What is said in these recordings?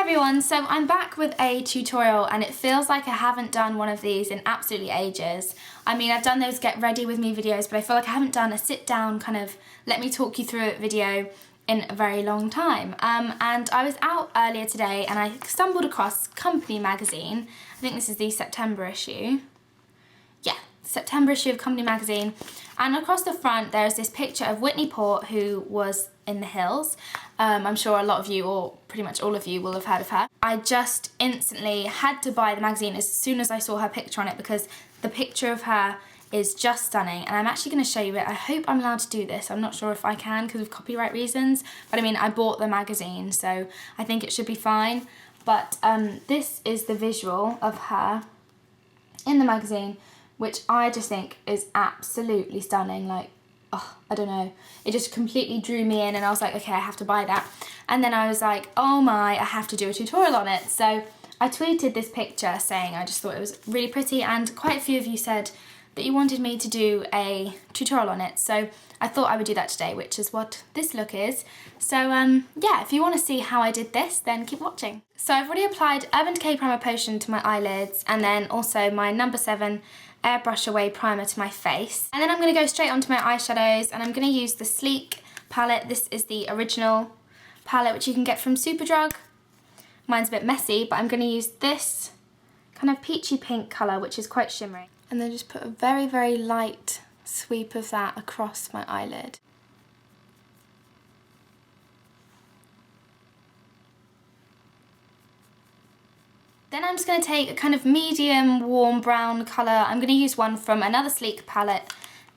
everyone, so I'm back with a tutorial and it feels like I haven't done one of these in absolutely ages. I mean, I've done those get ready with me videos, but I feel like I haven't done a sit down kind of let me talk you through it video in a very long time. And I was out earlier today and I stumbled across Company magazine. I think this is the September issue. Yeah, September issue of Company magazine. And across the front there's this picture of Whitney Port, who was in the Hills. I'm sure a lot of you, or pretty much all of you, will have heard of her. I just instantly had to buy the magazine as soon as I saw her picture on it because the picture of her is just stunning, and I'm actually going to show you it. I hope I'm allowed to do this. I'm not sure if I can because of copyright reasons, but I mean, I bought the magazine, so I think it should be fine. But this is the visual of her in the magazine, which I just think is absolutely stunning. Like, oh, I don't know, it just completely drew me in and I was like, okay, I have to buy that. And then I was like, oh my, I have to do a tutorial on it. So I tweeted this picture saying I just thought it was really pretty, and quite a few of you said that you wanted me to do a tutorial on it. So I thought I would do that today, which is what this look is. So yeah, if you want to see how I did this, then keep watching. So I've already applied Urban Decay Primer Potion to my eyelids, and then also my number 7 Airbrush Away primer to my face. And then I'm going to go straight onto my eyeshadows, and I'm going to use the Sleek palette. This is the original palette, which you can get from Superdrug. Mine's a bit messy, but I'm going to use this kind of peachy pink colour, which is quite shimmery. And then just put a very, very light sweep of that across my eyelid. Then I'm just going to take a kind of medium warm brown colour. I'm going to use one from another Sleek palette.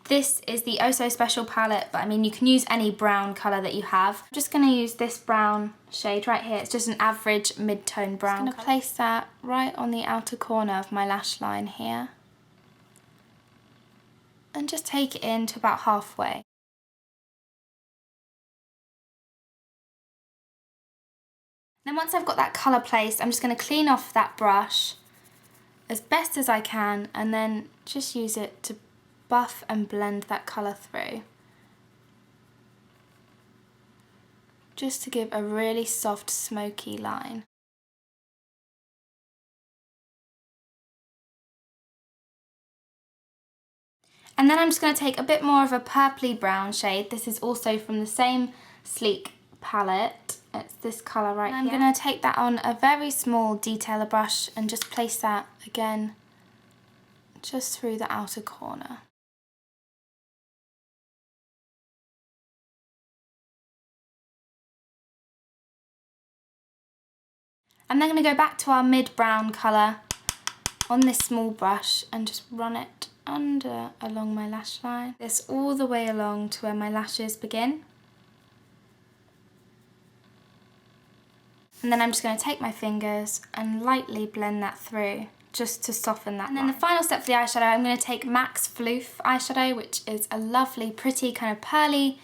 This is the Oh So Special palette, but I mean, you can use any brown colour that you have. I'm just going to use this brown shade right here. It's just an average mid-tone brown. I'm going to place that right on the outer corner of my lash line here. And just take it in to about halfway. Then once I've got that colour placed, I'm just going to clean off that brush as best as I can, and then just use it to buff and blend that colour through. Just to give a really soft, smoky line. And then I'm just going to take a bit more of a purpley brown shade. This is also from the same Sleek palette. It's this colour right here. I'm going to take that on a very small detailer brush and just place that again just through the outer corner. And then I'm going to go back to our mid-brown colour on this small brush and just run it under along my lash line. This all the way along to where my lashes begin. And then I'm just going to take my fingers and lightly blend that through just to soften that. And then the final step for the eyeshadow, I'm going to take MAC's Floof eyeshadow, which is a lovely, pretty, kind of pearly,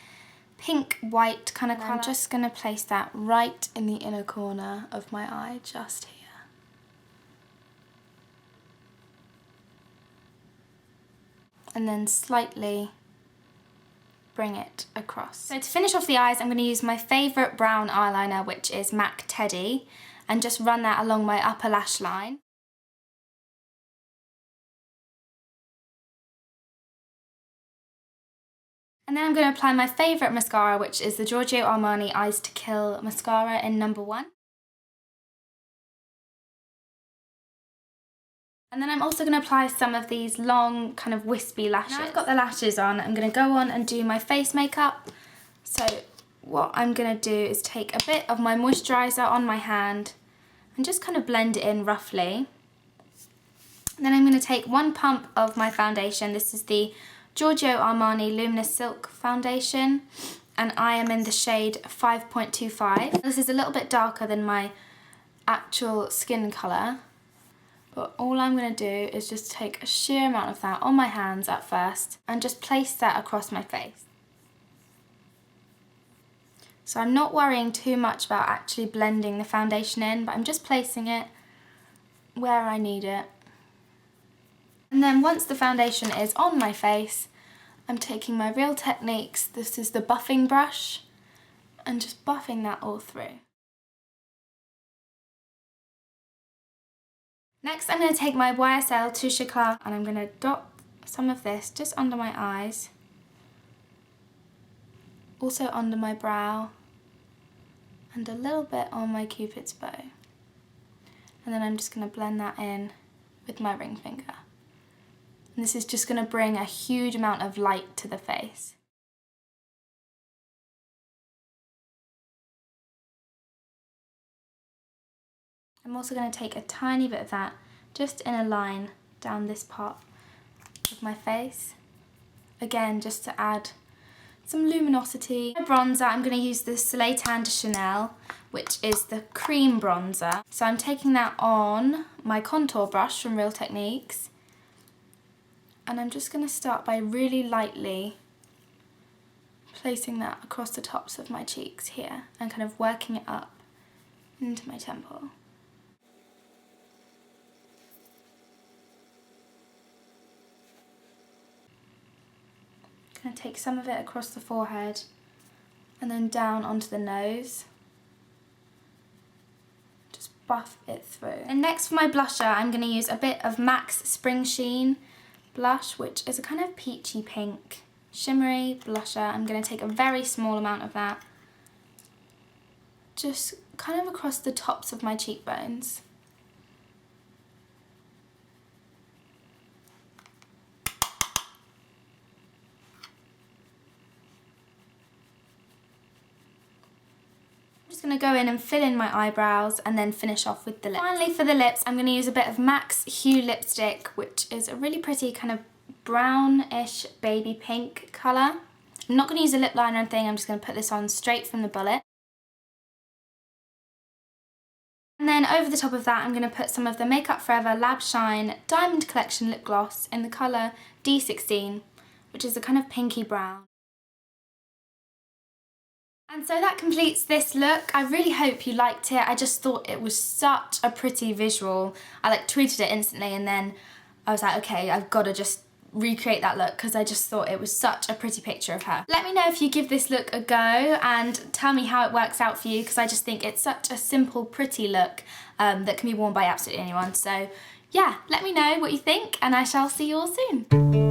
pink-white kind of colour. I'm just going to place that right in the inner corner of my eye, just here. And then slightly bring it across. So to finish off the eyes, I'm going to use my favourite brown eyeliner, which is MAC Teddy, and just run that along my upper lash line. And then I'm going to apply my favourite mascara, which is the Giorgio Armani Eyes to Kill mascara in number 1. And then I'm also going to apply some of these long, kind of wispy lashes. Now I've got the lashes on, I'm going to go on and do my face makeup. So what I'm going to do is take a bit of my moisturiser on my hand and just kind of blend it in roughly. And then I'm going to take 1 pump of my foundation. This is the Giorgio Armani Luminous Silk Foundation, and I am in the shade 5.25. This is a little bit darker than my actual skin colour. But all I'm going to do is just take a sheer amount of that on my hands at first and just place that across my face. So I'm not worrying too much about actually blending the foundation in, but I'm just placing it where I need it. And then once the foundation is on my face, I'm taking my Real Techniques, this is the buffing brush, and just buffing that all through. Next, I'm going to take my YSL Touche Éclat and I'm going to dot some of this just under my eyes, also under my brow, and a little bit on my Cupid's bow. And then I'm just going to blend that in with my ring finger. And this is just going to bring a huge amount of light to the face. I'm also going to take a tiny bit of that just in a line down this part of my face. Again, just to add some luminosity. My bronzer, I'm going to use the Soleil Tan de Chanel, which is the cream bronzer. So I'm taking that on my contour brush from Real Techniques. And I'm just going to start by really lightly placing that across the tops of my cheeks here and kind of working it up into my temple. Going to take some of it across the forehead and then down onto the nose. Just buff it through. And next for my blusher, I'm going to use a bit of MAC's Spring Sheen blush, which is a kind of peachy pink shimmery blusher. I'm going to take a very small amount of that, just kind of across the tops of my cheekbones. Going to go in and fill in my eyebrows and then finish off with the lips. Finally, for the lips, I'm going to use a bit of MAC's Hue lipstick, which is a really pretty kind of brownish baby pink colour. I'm not going to use a lip liner or anything, I'm just going to put this on straight from the bullet. And then over the top of that, I'm going to put some of the Make Up For Ever Lab Shine Diamond Collection lip gloss in the colour D16, which is a kind of pinky brown. And so that completes this look. I really hope you liked it. I just thought it was such a pretty visual. I tweeted it instantly and then I was like, okay, I've got to just recreate that look because I just thought it was such a pretty picture of her. Let me know if you give this look a go and tell me how it works out for you, because I just think it's such a simple, pretty look that can be worn by absolutely anyone. So yeah, let me know what you think and I shall see you all soon.